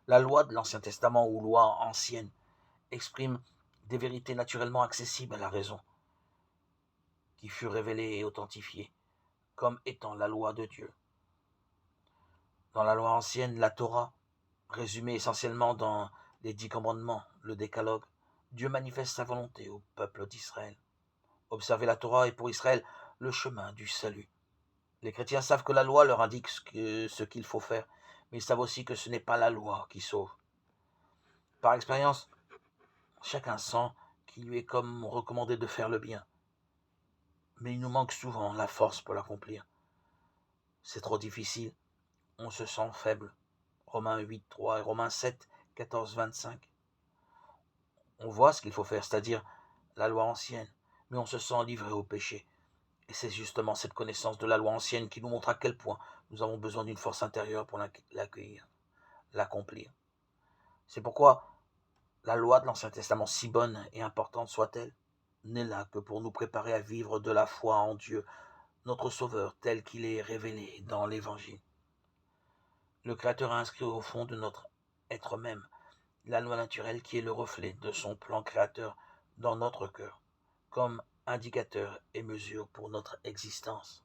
La loi de l'Ancien Testament ou loi ancienne exprime des vérités naturellement accessibles à la raison, qui furent révélées et authentifiées comme étant la loi de Dieu. Dans la loi ancienne, la Torah, résumée essentiellement dans les 10 commandements, le décalogue, Dieu manifeste sa volonté au peuple d'Israël. Observer la Torah est pour Israël le chemin du salut. Les chrétiens savent que la loi leur indique ce qu'il faut faire, mais ils savent aussi que ce n'est pas la loi qui sauve. Par expérience, chacun sent qu'il lui est comme recommandé de faire le bien, mais il nous manque souvent la force pour l'accomplir. C'est trop difficile, on se sent faible. Romains 8, 3 et Romains 7, 14, 25. On voit ce qu'il faut faire, c'est-à-dire la loi ancienne, mais on se sent livré au péché. Et c'est justement cette connaissance de la loi ancienne qui nous montre à quel point nous avons besoin d'une force intérieure pour l'accueillir, l'accomplir. C'est pourquoi la loi de l'Ancien Testament, si bonne et importante soit-elle, n'est là que pour nous préparer à vivre de la foi en Dieu, notre Sauveur, tel qu'il est révélé dans l'Évangile. Le Créateur a inscrit au fond de notre être même la loi naturelle qui est le reflet de son plan créateur dans notre cœur, comme indicateur et mesure pour notre existence.